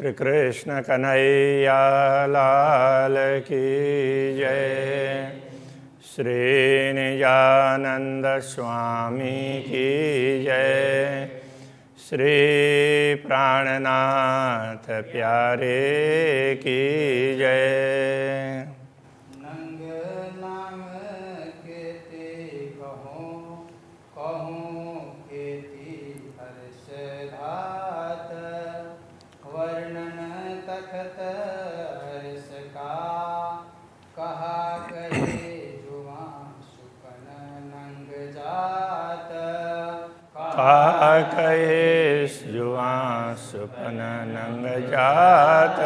श्री कृष्ण कन्हैया लाल की जय। श्री निजानंद स्वामी की जय। श्री प्राणनाथ प्यारे की जय। नंग नाम केति कहूँ कहूँ केति हर्ष धात वर्णन तखत हर्ष का कहा कहे जुआ सुपन नंग जात कहा कहे जुआ सुपन नंग जात।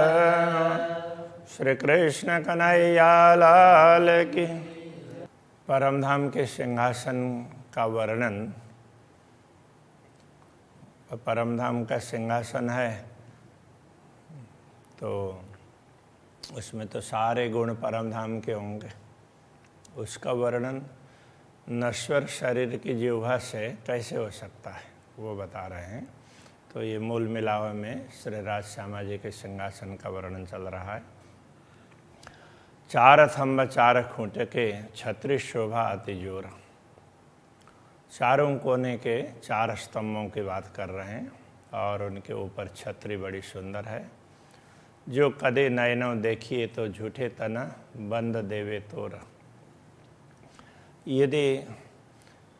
श्री कृष्ण कन्हैया लाल की। परमधाम के सिंहासन का वर्णन। परमधाम का सिंहासन है तो उसमें तो सारे गुण परमधाम के होंगे। उसका वर्णन नश्वर शरीर की जिह्वा से कैसे हो सकता है वो बता रहे हैं। तो ये मूल मिलावे में श्री राज श्यामा जी के सिंहासन का वर्णन चल रहा है। चार थंब चार खूंटे के छत्री शोभा अति जोर। चारों कोने के चार स्तंभों की बात कर रहे हैं और उनके ऊपर छतरी बड़ी सुंदर है। जो कदे नयनों देखिए तो झूठे तना बंद देवे तोर। यदि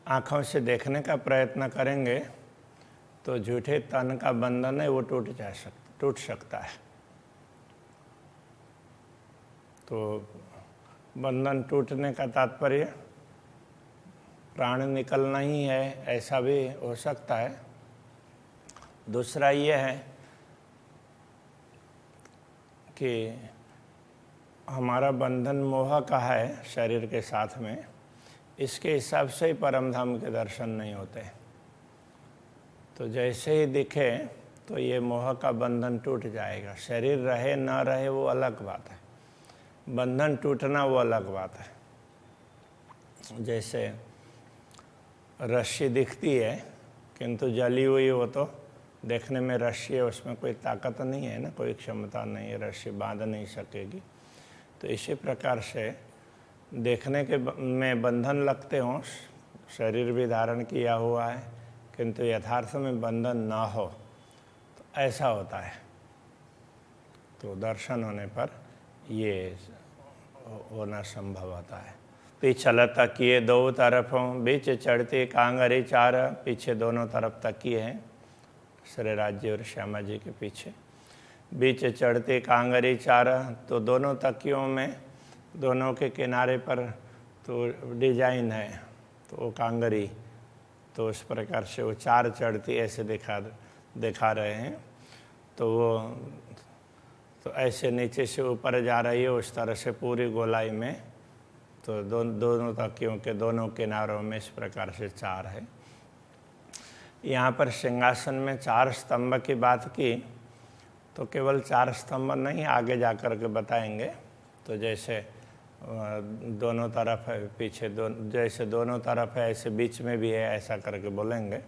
आँखों से देखने का प्रयत्न करेंगे तो झूठे तन का बंधन है वो टूट सकता है। तो बंधन टूटने का तात्पर्य प्राण निकलना ही है, ऐसा भी हो सकता है। दूसरा ये है कि हमारा बंधन मोह का है शरीर के साथ में, इसके हिसाब से ही परमधाम के दर्शन नहीं होते। तो जैसे ही दिखे तो ये मोह का बंधन टूट जाएगा। शरीर रहे ना रहे वो अलग बात है, बंधन टूटना वो अलग बात है। जैसे रस्सी दिखती है किंतु जली हुई हो तो देखने में रस्सी है, उसमें कोई ताकत नहीं है ना, कोई क्षमता नहीं है, रस्सी बांध नहीं सकेगी। तो इसी प्रकार से देखने के में बंधन लगते हों, शरीर भी धारण किया हुआ है किंतु यथार्थ में बंधन ना हो तो ऐसा होता है। तो दर्शन होने पर ये होना संभव होता है। पिछल तकिए दो तरफों बीच चढ़ती कांगरी चार। पीछे दोनों तरफ तकिए हैं श्री राज्य और श्यामा जी के पीछे। बीच चढ़ती कांगरी चार, तो दोनों तकियों में दोनों के किनारे पर तो डिजाइन है, तो वो कांगरी, तो उस प्रकार से वो चार चढ़ती ऐसे दिखा रहे हैं। तो वो तो ऐसे नीचे से ऊपर जा रही है उस तरह से पूरी गोलाई में। तो दोनों तकियों के दोनों किनारों में इस प्रकार से चार है। यहाँ पर सिंहासन में चार स्तंभ की बात की तो केवल चार स्तंभ नहीं, आगे जा कर के बताएंगे। तो जैसे दोनों तरफ है, पीछे जैसे दोनों तरफ है ऐसे बीच में भी है, ऐसा करके बोलेंगे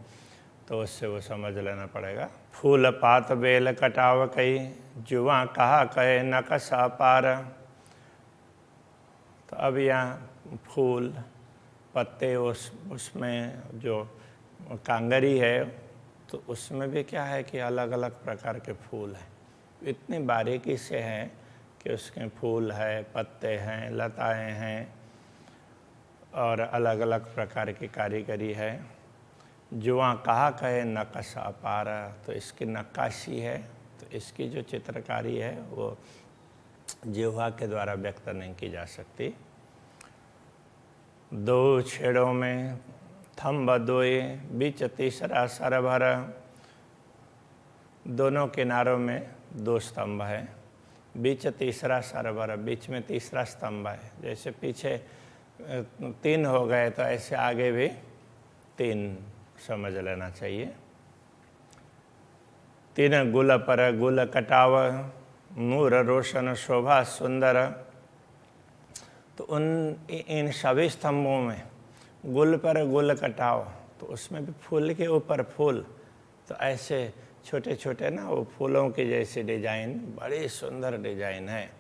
तो उससे वो समझ लेना पड़ेगा। फूल पात बेल कटाव कई जुआ कहा कहे नकसा पार। तो अब यहाँ फूल पत्ते उसमें जो कांगरी है तो उसमें भी क्या है कि अलग अलग प्रकार के फूल हैं। इतनी बारीकी से हैं कि उसके फूल है, पत्ते हैं, लताएं हैं और अलग अलग प्रकार की कारीगरी है। जुआ कहा कहे नक्शा पार, तो इसकी नक्काशी है, तो इसकी जो चित्रकारी है वो जिह्वा के द्वारा व्यक्त नहीं की जा सकती। दो छेड़ों में थंब दोए बीच तीसरा सरभर। दोनों किनारों में दो स्तंभ है, बीच तीसरा सरभर, बीच में तीसरा स्तंभ है। जैसे पीछे तीन हो गए तो ऐसे आगे भी तीन समझ लेना चाहिए। तीन गुल पर गुल कटाव नूर रोशन शोभा सुंदर। तो इन सभी स्तंभों में गुल पर गुल कटाव, तो उसमें भी फूल के ऊपर फूल, तो ऐसे छोटे छोटे ना वो फूलों के जैसे डिजाइन, बड़ी सुंदर डिजाइन है।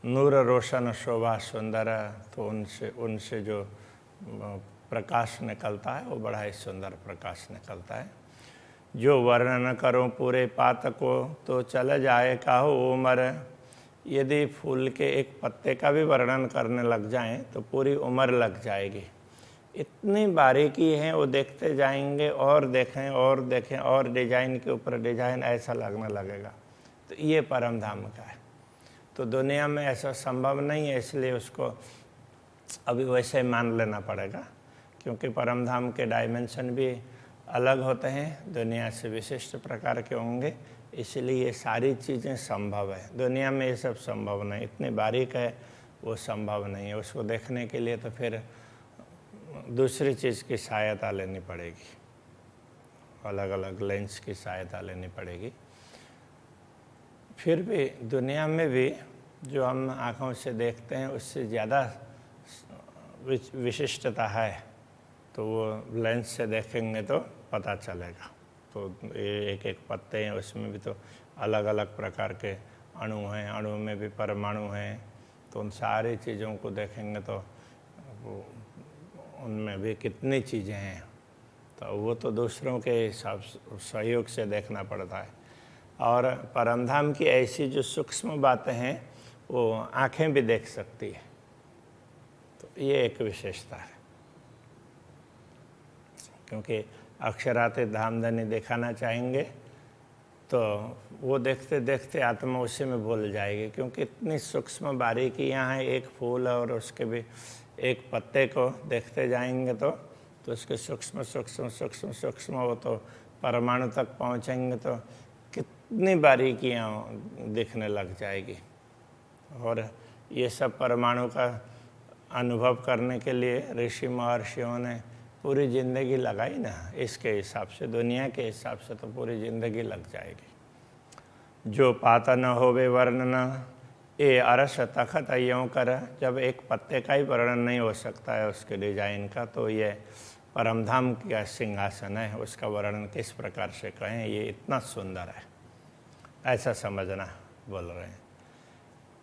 नूर रोशन शोभा सुंदर, तो उनसे जो प्रकाश निकलता है वो बड़ा ही सुंदर प्रकाश निकलता है। जो वर्णन करो पूरे पात को, तो चल जाए काहो उमर। यदि फूल के एक पत्ते का भी वर्णन करने लग जाएं तो पूरी उम्र लग जाएगी। इतनी बारीकी है, वो देखते जाएंगे और देखें और देखें और डिजाइन के ऊपर डिजाइन, ऐसा लगने लगेगा। तो ये परम धाम का है। तो दुनिया में ऐसा संभव नहीं है, इसलिए उसको अभी वैसे ही मान लेना पड़ेगा, क्योंकि परम धाम के डायमेंशन भी अलग होते हैं, दुनिया से विशिष्ट प्रकार के होंगे, इसलिए ये सारी चीज़ें संभव है। दुनिया में ये सब संभव नहीं, इतनी बारीक है वो संभव नहीं है। उसको देखने के लिए तो फिर दूसरी चीज़ की सहायता लेनी पड़ेगी, अलग अलग लेंस की सहायता लेनी पड़ेगी। फिर भी दुनिया में भी जो हम आँखों से देखते हैं उससे ज़्यादा विशिष्टता है, तो वो लेंस से देखेंगे तो पता चलेगा। तो एक एक पत्ते हैं, उसमें भी तो अलग अलग प्रकार के अणु हैं, अणु में भी परमाणु हैं, तो उन सारी चीज़ों को देखेंगे तो उनमें भी कितनी चीज़ें हैं, तो वो तो दूसरों के सहयोग से देखना पड़ता है। और परमधाम की ऐसी जो सूक्ष्म बातें हैं वो आँखें भी देख सकती है, तो ये एक विशेषता है। क्योंकि अक्षरातीत धामधनी दिखाना चाहेंगे तो वो देखते देखते आत्मा उसी में भूल जाएगी, क्योंकि इतनी सूक्ष्म बारीकियाँ हैं एक फूल और उसके भी एक पत्ते को देखते जाएंगे तो उसके सूक्ष्म सूक्ष्म सूक्ष्म सूक्ष्म वो तो परमाणु तक पहुँचेंगे तो कितनी बारीकियाँ दिखने लग जाएगी। और ये सब परमाणु का अनुभव करने के लिए ऋषि महर्षियों ने पूरी ज़िंदगी लगाई ना, इसके हिसाब से दुनिया के हिसाब से तो पूरी ज़िंदगी लग जाएगी। जो पाता न होवे वर्णन, ये अरस तखत यों कर। जब एक पत्ते का ही वर्णन नहीं हो सकता है उसके डिजाइन का, तो ये परमधाम का सिंहासन है, उसका वर्णन किस प्रकार से कहें, ये इतना सुंदर है, ऐसा समझना बोल रहे हैं।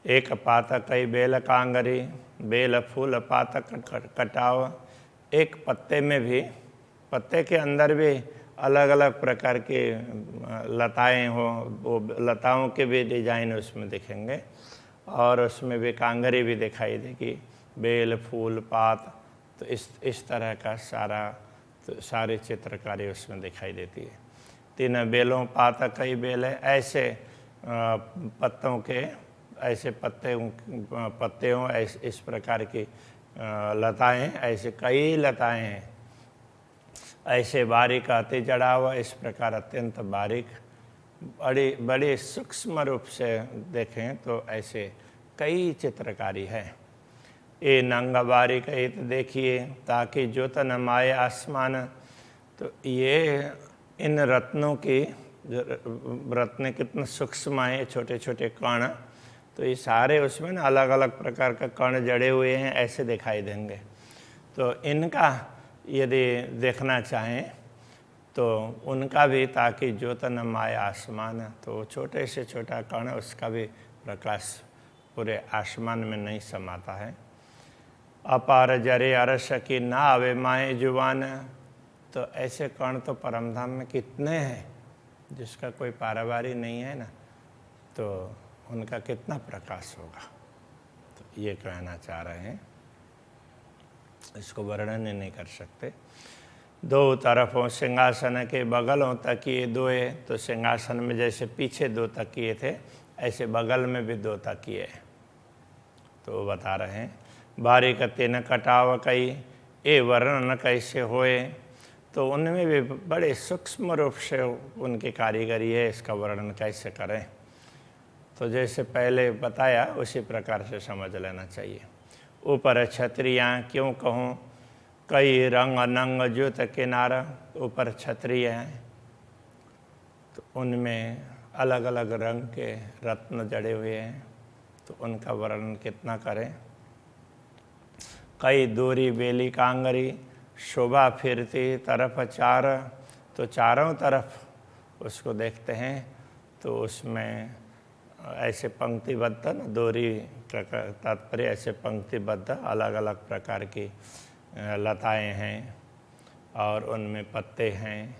एक पातक कई बेल कांगरी, बेल फूल पातक कटाव। एक पत्ते में भी, पत्ते के अंदर भी अलग अलग प्रकार की लताएं हो, वो लताओं के भी डिजाइन उसमें दिखेंगे, और उसमें भी कांगरी भी दिखाई देगी, बेल फूल पात, तो इस तरह का सारी चित्रकारी उसमें दिखाई देती है। तीन बेलों पात कई बेल है, ऐसे पत्तों के, ऐसे पत्ते हों, इस प्रकार की लताएं, ऐसे कई लताएं हैं। ऐसे बारीक आते जड़ा हुआ, इस प्रकार अत्यंत बारीक बड़ी सूक्ष्म रूप से देखें तो ऐसे कई चित्रकारी है। ये नंग बारीक हित देखिए, ताकि ज्योत न माए आसमान। तो ये इन रत्नों की, रत्न कितने सूक्ष्म है, छोटे छोटे कण, तो ये सारे उसमें ना अलग अलग प्रकार का कण जड़े हुए हैं, ऐसे दिखाई देंगे। तो इनका यदि देखना चाहें तो उनका भी, ताकि ज्योत न माए आसमान, तो छोटे से छोटा कण उसका भी प्रकाश पूरे आसमान में नहीं समाता है। अपार जरे अरस की ना आवे माए जुबान। तो ऐसे कण तो परमधाम में कितने हैं जिसका कोई पारावारी नहीं है ना, तो उनका कितना प्रकाश होगा। तो ये कहना चाह रहे हैं, इसको वर्णन ही नहीं कर सकते। दो तरफों सिंहासन के बगलों तकिए दोए। तो सिंहासन में जैसे पीछे दो तकिए थे, ऐसे बगल में भी दो तकिए, तो बता रहे हैं। बारीक तीन कटाव कई, ये वर्णन कैसे होए। तो उनमें भी बड़े सूक्ष्म रूप से उनकी कारीगरी है, इसका वर्णन कैसे करें। तो जैसे पहले बताया उसी प्रकार से समझ लेना चाहिए। ऊपर छतरियाँ क्यों कहूँ, कई रंग नंग ज्योत किनारा। ऊपर छतरियाँ हैं तो उनमें अलग अलग रंग के रत्न जड़े हुए हैं, तो उनका वर्णन कितना करें। कई दूरी बेली कांगरी, शोभा फिरती तरफ चार। तो चारों तरफ उसको देखते हैं तो उसमें ऐसे पंक्तिबद्ध न, दोहरी का तात्पर्य ऐसे पंक्तिबद्ध अलग अलग प्रकार की लताएं हैं और उनमें पत्ते हैं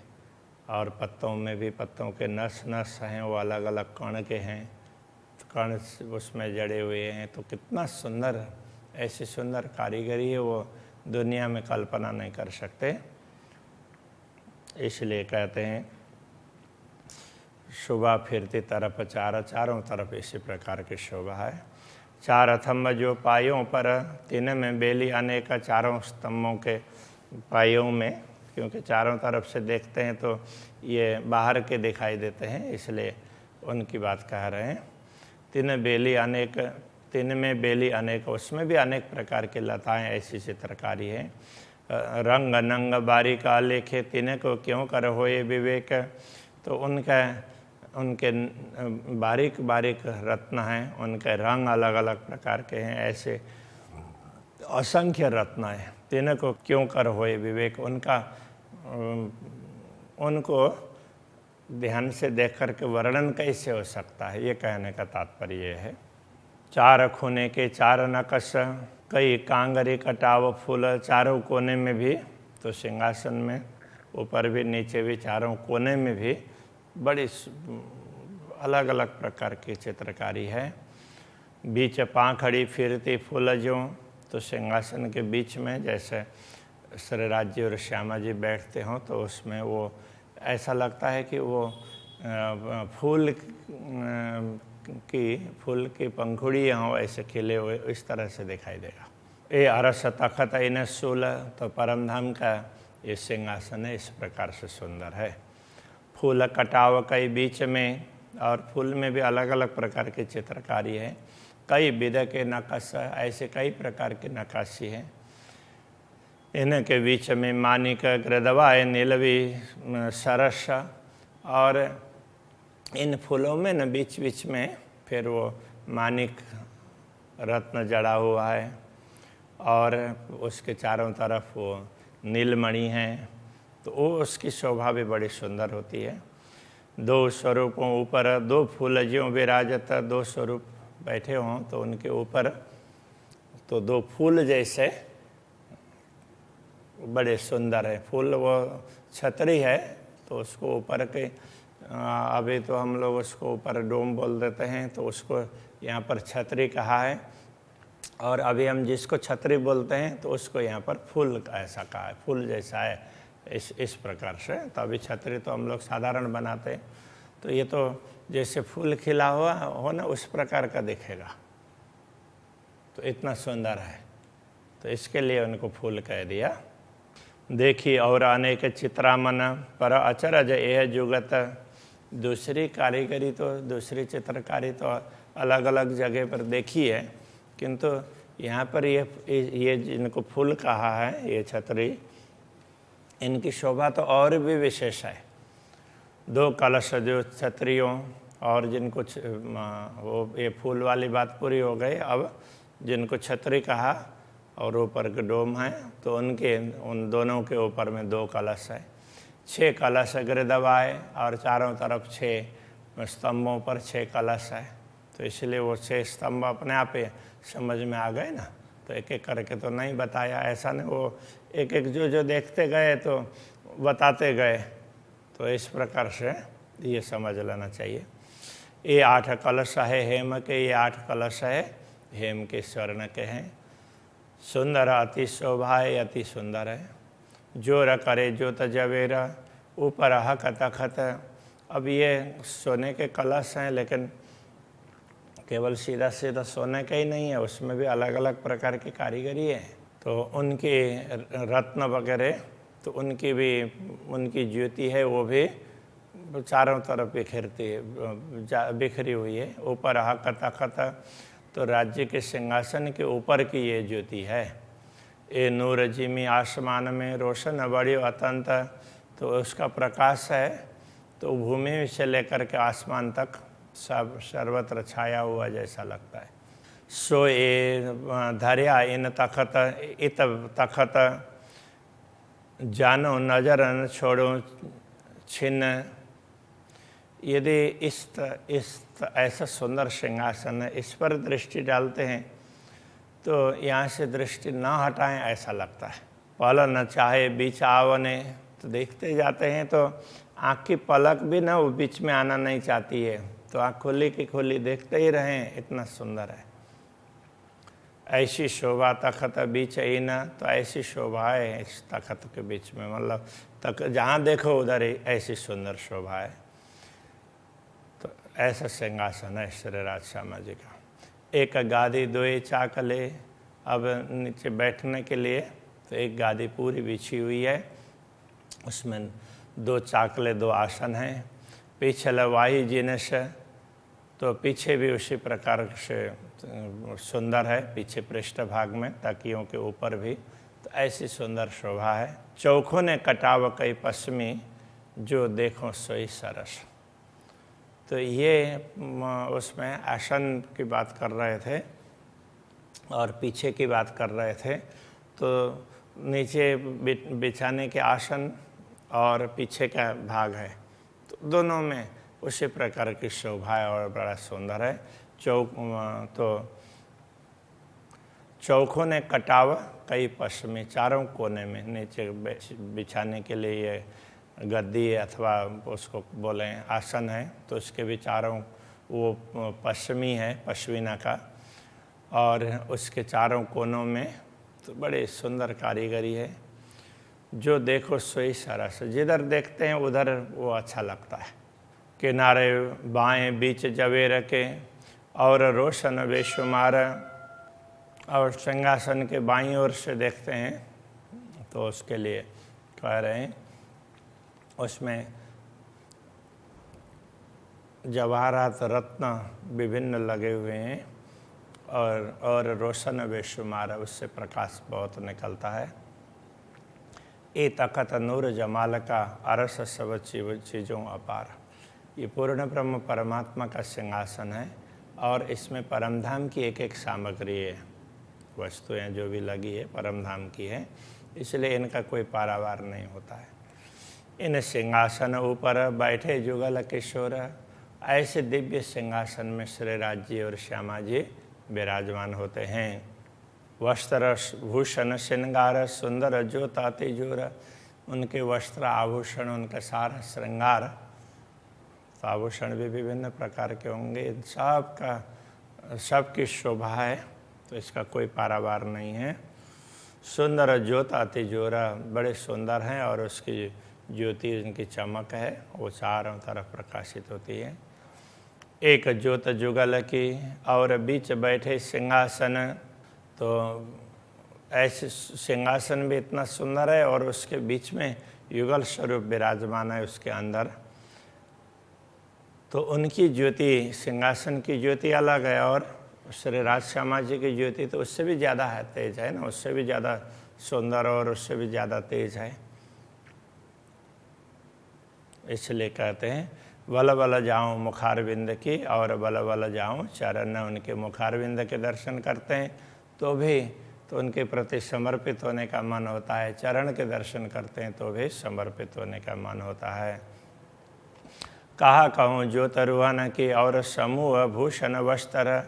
और पत्तों में भी पत्तों के नस नस हैं, वो अलग अलग कण के हैं, कण उसमें जड़े हुए हैं। तो कितना सुंदर, ऐसी सुंदर कारीगरी है, वो दुनिया में कल्पना नहीं कर सकते। इसलिए कहते हैं शोभा फिरती तरफ चारों तरफ इसी प्रकार की शोभा है। चार थंब जो पायों पर, तीन में बेली अनेक, चारों स्तंभों के पायों में, क्योंकि चारों तरफ से देखते हैं तो ये बाहर के दिखाई देते हैं, इसलिए उनकी बात कह रहे हैं। तीन में बेली अनेक, उसमें भी अनेक प्रकार की लताएं ऐसी चित्रकारी है। रंग नंग बारीक आलेखे, तीन को क्यों कर होए विवेक, तो उनके बारीक बारीक रत्न हैं, उनके रंग अलग अलग प्रकार के हैं, ऐसे असंख्य रत्न हैं। तीन को क्यों कर होए विवेक, उनको ध्यान से देख कर के वर्णन कैसे हो सकता है, ये कहने का तात्पर्य ये है। चार खूने के चार नकश, कई कांगरी कटाव फूल, चारों कोने में भी, तो सिंहासन में ऊपर भी नीचे भी चारों कोने में भी बड़ी अलग अलग प्रकार की चित्रकारी है। बीच पाखड़ी फिरती फूल जो, तो सिंहासन के बीच में जैसे श्री राज्य और श्यामा जी बैठते हों तो उसमें वो ऐसा लगता है कि वो फूल की पंखुड़ियाँ हों ऐसे खिले हुए, इस तरह से दिखाई देगा। ये अरस तखत इन सूल, तो परमधाम का ये सिंहासन है, इस प्रकार से सुंदर है। फूल कटाव कई बीच में, और फूल में भी अलग अलग प्रकार की चित्रकारी है। कई विध के नक्श, ऐसे कई प्रकार की नक्काशी है। इनके बीच में मानिक गृदवाय नीलवी सरस, और इन फूलों में न बीच बीच में फिर वो मानिक रत्न जड़ा हुआ है, और उसके चारों तरफ वो नीलमणि हैं, तो वो उसकी शोभा भी बड़ी सुंदर होती है। दो स्वरूपों ऊपर दो फूल ज्यों विराजत, दो स्वरूप बैठे हों तो उनके ऊपर तो दो फूल जैसे बड़े सुंदर है। फूल वो छतरी है, तो उसको ऊपर के अभी तो हम लोग उसको ऊपर डोम बोल देते हैं, तो उसको यहाँ पर छतरी कहा है, और अभी हम जिसको छतरी बोलते हैं तो उसको यहाँ पर फूल ऐसा कहा है, फूल जैसा है, इस प्रकार से। तो अभी छतरी तो हम लोग साधारण बनाते हैं, तो ये तो जैसे फूल खिला हुआ हो ना, उस प्रकार का दिखेगा, तो इतना सुंदर है, तो इसके लिए उनको फूल कह दिया। देखी और अनेक चित्रामन, पर अचरज यह जुगत, दूसरी कारीगरी तो दूसरी चित्रकारी तो अलग अलग जगह पर देखी है, किंतु यहाँ पर ये जिनको फूल कहा है, ये छतरी, इनकी शोभा तो और भी विशेष है। दो कलश जो छतरियों, और जिनको वो ये फूल वाली बात पूरी हो गई। अब जिनको छतरी कहा और ऊपर के डोम है, तो उन दोनों के ऊपर में दो कलश है। 6 कलश गृदवाए, और चारों तरफ 6 स्तंभों पर 6 कलश है, तो इसलिए वो 6 स्तंभ अपने आप ही समझ में आ गए ना, तो एक एक करके तो नहीं बताया, ऐसा नहीं, वो एक एक जो देखते गए तो बताते गए, तो इस प्रकार से ये समझ लेना चाहिए। ये 8 कलश है हेम के, ये 8 कलश है हेम के, स्वर्ण के हैं। सुंदर अति शोभा है, अति सुंदर है। जोर करे जोत जवेरा, ऊपर हक तखत। अब ये सोने के कलश हैं, लेकिन केवल सीधा सीधा सोने का ही नहीं है, उसमें भी अलग अलग प्रकार की कारीगरी है। तो उनके रत्न वगैरह, तो उनकी ज्योति है, वो भी चारों तरफ बिखरी हुई है। ऊपर हक तखत, तो राज्य के सिंहासन के ऊपर की ये ज्योति है। ए नूर जिमी आसमान में रोशन बड़ी अतंत, तो उसका प्रकाश है, तो भूमि से लेकर के आसमान तक सब सर्वत्र छाया हुआ जैसा लगता है। सो ए धर्या इन तखत, इत तखत, जानो नजर न छोड़ो छिन्न, यदि ऐसा सुंदर सिंहासन है, इस पर दृष्टि डालते हैं तो यहाँ से दृष्टि ना हटाएं ऐसा लगता है। पल न चाहे बीच आवने, तो देखते जाते हैं तो आँख की पलक भी ना वो बीच में आना नहीं चाहती है, तो आँख खोली की खोली देखते ही रहें, इतना सुंदर है। ऐसी शोभा तखत बीच ही न, तो ऐसी शोभा है इस तखत के बीच में, मतलब तक जहाँ देखो उधर ही ऐसी सुंदर शोभा है। तो ऐसा सिंहासन है श्री राज श्यामा जी का। एक गादी दो चाकले, अब नीचे बैठने के लिए तो एक गादी पूरी बिछी हुई है, उसमें 2 चाकले 2 आसन हैं। पीछे लवाही जिनस, तो पीछे भी उसी प्रकार से सुंदर है, पीछे पृष्ठभाग में तकियों के ऊपर भी, तो ऐसी सुंदर शोभा है। चौखों ने कटाव कई पश्चिमी, जो देखो सोई सरस। तो ये उसमें आसन की बात कर रहे थे और पीछे की बात कर रहे थे। तो नीचे बिछाने के आसन और पीछे का भाग है, तो दोनों में उसी प्रकार की शोभा है और बड़ा सुंदर है। चौखों ने कटाव कई पश्चिमी, चारों कोने में नीचे बिछाने के लिए ये गद्दी अथवा उसको बोलें आसन है, तो उसके भी चारों वो पश्चिमी है, पश्मीना का, और उसके चारों कोनों में तो बड़ी सुंदर कारीगरी है। जो देखो सोई सरस, जिधर देखते हैं उधर वो अच्छा लगता है। किनारे बाएं बीच जवेर के, और रोशन बेशुमार, और सिंहासन के बाईं ओर से देखते हैं तो उसके लिए कह रहे हैं उसमें जवाहरात रत्न विभिन्न लगे हुए हैं, और रोशन बेशुमार, उससे प्रकाश बहुत निकलता है। ए तखत नूर जमाल का, अरस सब चीज़ों अपार। ये पूर्ण ब्रह्म परमात्मा का सिंहासन है और इसमें परमधाम की एक एक सामग्री है, वस्तुएं जो भी लगी है परमधाम की है, इसलिए इनका कोई पारावार नहीं होता है। इन सिंहासन ऊपर बैठे जुगल किशोर, ऐसे दिव्य सिंहासन में श्री राज जी और श्यामा जी विराजमान होते हैं। वस्त्र भूषण श्रृंगार सुंदर जो ताते जोर, उनके वस्त्र आभूषण, उनका सारा श्रृंगार, तो आभूषण भी विभिन्न प्रकार के होंगे, सबकी शोभा है, तो इसका कोई पारावार नहीं है। सुंदर ज्योता तिजोरा, बड़े सुंदर हैं और उसकी ज्योति, उनकी चमक है, वो चारों तरफ प्रकाशित होती है। एक ज्योत जुगल की, और बीच बैठे सिंहासन, तो ऐसे सिंहासन भी इतना सुंदर है और उसके बीच में युगल स्वरूप विराजमान है उसके अंदर। तो उनकी ज्योति, सिंहासन की ज्योति अलग है और श्री राज श्यामा जी की ज्योति तो उससे भी ज़्यादा है, तेज है ना, उससे भी ज़्यादा सुंदर और उससे भी ज़्यादा तेज है। इसलिए कहते हैं बल बल जाऊँ मुखारविंद की, और बल बल जाऊँ चरण, उनके मुखारविंद के दर्शन करते हैं तो भी तो उनके प्रति समर्पित होने का मन होता है, चरण के दर्शन करते हैं तो भी समर्पित होने का मन होता है। कहा कहूँ जो तरुवन की, और समूह भूषण वस्त्र।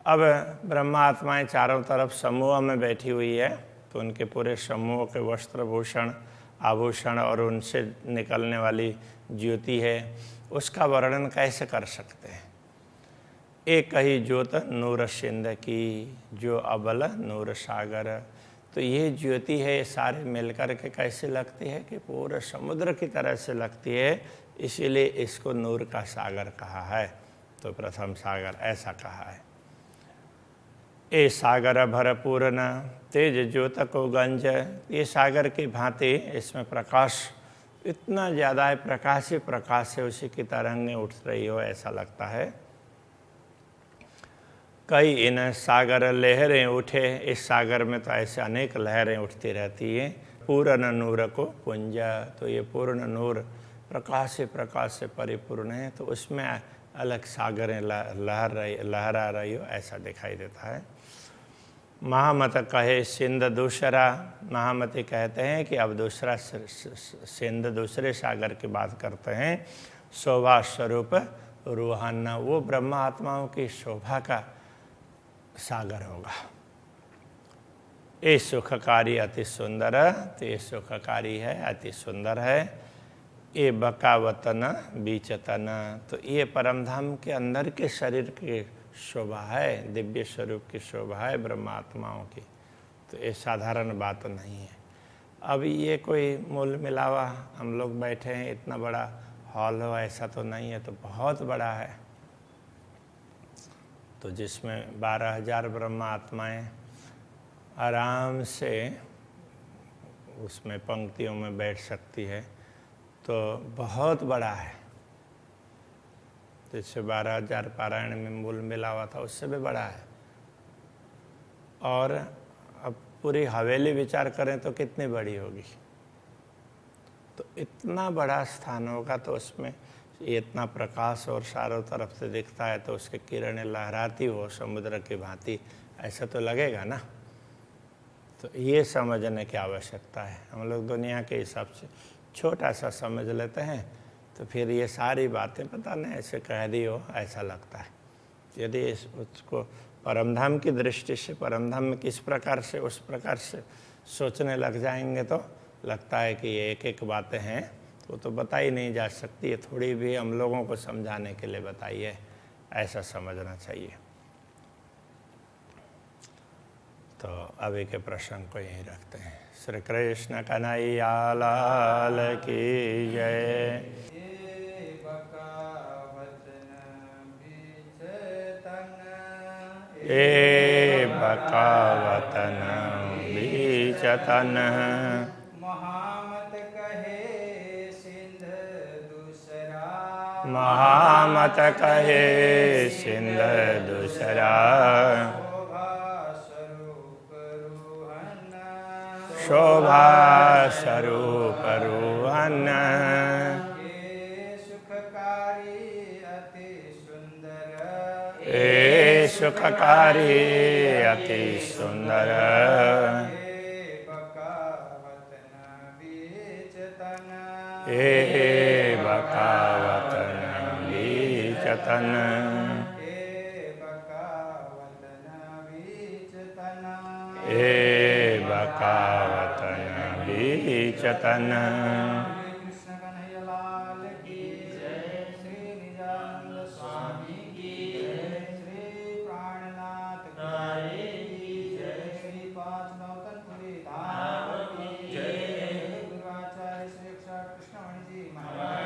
अब ब्रह्मा आत्माएँ चारों तरफ समूह में बैठी हुई है, तो उनके पूरे समूह के वस्त्र भूषण आभूषण और उनसे निकलने वाली ज्योति है, उसका वर्णन कैसे कर सकते हैं। एक ही ज्योत नूर सिंध की, जो अबल नूर सागर। तो ये ज्योति है, ये सारे मिलकर के कैसे लगती है कि पूरे समुद्र की तरह से लगती है, इसीलिए इसको नूर का सागर कहा है। तो प्रथम सागर ऐसा कहा है। ए सागर भरपूर न तेज ज्योत को गंज। ये सागर की भांति इसमें प्रकाश इतना ज़्यादा है, प्रकाश ही प्रकाश है, उसी की तरंगें उठ रही हो ऐसा लगता है। कई इन सागर लहरें उठे, इस सागर में तो ऐसे अनेक लहरें उठती रहती हैं। पूर्ण नूर को पुंज, तो ये पूर्ण नूर प्रकाश से परिपूर्ण है, तो उसमें अलग सागरें लहरा रही हो ऐसा दिखाई देता है। महामत कहे सिंध दूसरा, महामती कहते हैं कि अब दूसरा सिंध दूसरे सागर की बात करते हैं। शोभा स्वरूप रूहान, वो ब्रह्म आत्माओं की शोभा का सागर होगा। ये सुखकारी अति सुंदर, तो ये सुखकारी है, अति सुंदर है। ये बकावतन बीचतन, तो ये परमधाम के अंदर के शरीर की शोभा है, दिव्य स्वरूप की शोभा है ब्रह्मात्माओं की। तो ये साधारण बात नहीं है। अब ये कोई मूल मिलावा हम लोग बैठे हैं, इतना बड़ा हॉल हो ऐसा तो नहीं है, तो बहुत बड़ा है। तो जिसमें 12,000 ब्रह्मात्माएं आराम से उसमें पंक्तियों में बैठ सकती है, तो बहुत बड़ा है। जैसे 12,000 पारायण में मूल मिला हुआ था, उससे भी बड़ा है। और अब पूरी हवेली विचार करें तो कितनी बड़ी होगी। तो इतना बड़ा स्थान होगा, तो उसमें इतना प्रकाश और चारों तरफ से दिखता है, तो उसकी किरणें लहराती हो समुद्र की भांति, ऐसा तो लगेगा ना। तो ये समझने की आवश्यकता है। हम लोग दुनिया के हिसाब से छोटा सा समझ लेते हैं, तो फिर ये सारी बातें पता नहीं ऐसे कह दी हो, ऐसा लगता है। यदि उसको परमधाम की दृष्टि से, परमधाम में किस प्रकार से, उस प्रकार से सोचने लग जाएंगे, तो लगता है कि ये एक एक बातें हैं, तो बताई नहीं जा सकती, ये थोड़ी भी हम लोगों को समझाने के लिए बताई है, ऐसा समझना चाहिए। तो अभी के प्रसंग को यहीं रखते हैं। श्री कृष्ण कन्हैया लाल की जय। ए बकावतन बीचतन, महामत कहे सिंध दूसरा, महामत कहे सिंध दूसरा, शोभा स्वरूप रूहन, ये सुखकारी अति सुंदर, ए सुखकारी अति सुंदर, ये बकावतन बीचतन, ए बकावतन बीचतन, ये बकावतन बीचतन, ए बकावतन बीचतन। कृष्ण कन्हैया लाल की जय। श्री निजानंद स्वामी की जय। श्री प्राणनाथ की जय। श्री पांच नौतनपुरी धाम की जय। गुरुआचार्य श्री कृष्णमणि जी महाराज